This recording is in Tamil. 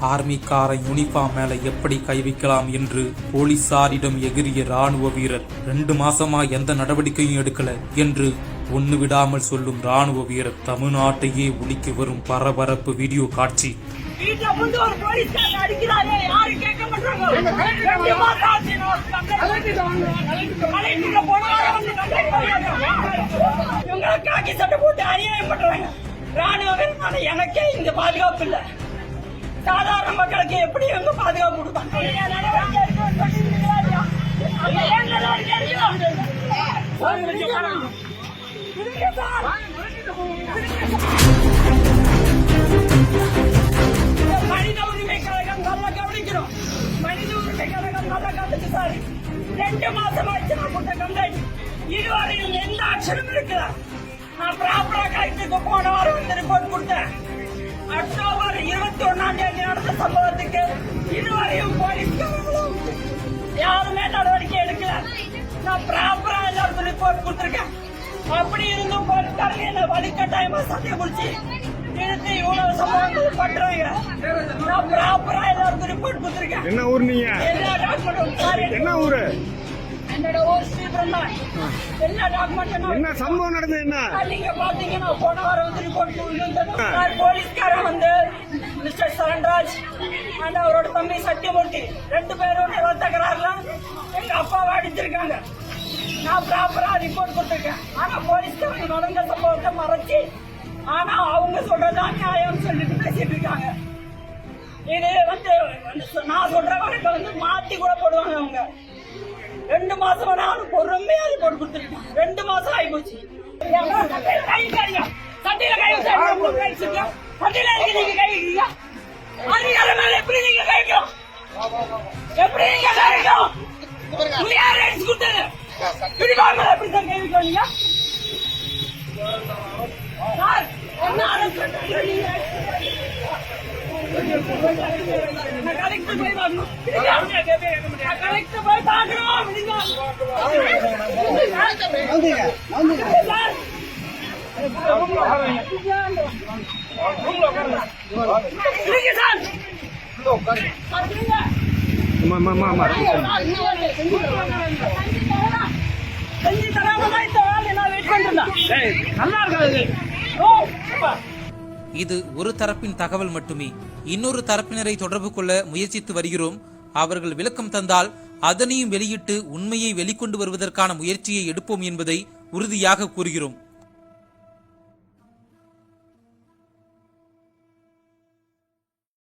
ஆர்மிக்கார யூனிஃபார்ம் மேல எப்படி கை வைக்கலாம் என்று போலீசாரிடம் எகிரிய ராணுவ வீரர் 2 மாசமா எந்த நடவடிக்கையும் எடுக்கல என்று ஒண்ணு விடாமல் சொல்லும் ராணுவ வீரர் தமிழ்நாட்டையே உலுக்கி வரும் பரபரப்பு வீடியோ காட்சி. எனக்கே இங்க பாதுகாப்பு இல்ல, சாதாரண மக்களுக்கு எப்படி இவங்க பாதுகாப்பு கொடுப்பாங்க? மனித உரிமை கழகம் நல்லா கவனிக்கிறோம். மனித உரிமை கழகம் நல்லா கவனிச்சு சார் 2 மாசம் ஆச்சு நான் கொடுத்த கம்ப்ளைண்ட். இதுவரையும் எந்த ஆக்ஷனும் இருக்குல்ல. நான் ப்ராப்பரா கலெக்டருக்கு போன வாரம் வந்து ரிப்போர்ட் கொடுத்தேன். அக்டோபர் 21ஆம் தேதி நடந்த சம்பவத்துக்கு இதுவரையும் போலீஸ்காரங்களும் யாருமே நடவடிக்கை எடுக்கல. நான் ப்ராப்பரா எல்லாருக்கும் ரிப்போர்ட் கொடுத்திருக்கேன். அப்படி இருந்தும் போலீஸ்காரங்க என்ன வழிகட்டாயமா சத்தியம் முடிச்சு இழுத்து இவ்வளவு சம்பவங்கள் பண்றாங்க. நான் ப்ராப்பரா எல்லாருக்கும் ரிப்போர்ட் கொடுத்திருக்கேன். என்ன ஊர் நீங்க? எல்லா டாக்குமெண்ட் என்ன ஊரு? என்னோட ஊர் ஸ்ரீபுரம் தான். எல்லா டாக்குமெண்ட் என்ன சம்பவம் நடந்தது? என்ன நீங்க பாத்தீங்கன்னா போன வாரம் வந்து ரிப்போர்ட் போலீஸ்காரன் வந்து மிஸ்டர் சரண்ராஜ் அண்ட் அவரோட தம்பி சத்தியமூர்த்தி 2 பேரும் தகராறுல எங்க அப்பாவை அடிச்சிருக்காங்க. நான் ப்ராப்பரா ரிப்போர்ட் கொடுத்திருக்கேன். ஆனா போலீஸ்காரங்க நடந்த சம்பவத்தை மறைச்சு ஆனா அவங்க சொல்றதான் நியாயம் சொல்லிட்டு பேசிட்டு இருக்காங்க. இது வந்து நான் சொல்ற வரைக்கும் வந்து மாத்தி கூட போடுவாங்க. அவங்க 2 மாசமா நானும் பொறுமையா ரிப்போர்ட் கொடுத்துருக்கேன். 2 மாசம் ஆகி போச்சு. சட்டையில கை வச்சு சட்டையில நீங்க கை வைக்கிறீங்க. அதிகார மேல எப்படி நீங்க கை வைக்கிறோம்? எப்படி நீங்க கை வைக்கிறோம்? யார் அடிச்சு கொடுத்தது? யூனிஃபார்ம் மேல எப்படி கை வைக்கிறீங்க? சார் என்ன அரசு கலெக்டர் போய் பார்க்கணும். கலெக்டர் போய் பார்க்கணும். இது ஒரு தரப்பின் தகவல் மட்டுமே. இன்னொரு தரப்பினரை தொடர்பு கொள்ள முயற்சித்து வருகிறோம். அவர்கள் விளக்கம் தந்தால் அதனையும் வெளியிட்டு உண்மையை வெளிக்கொண்டு வருவதற்கான முயற்சியை எடுப்போம் என்பதை உறுதியாக கூறுகிறோம்.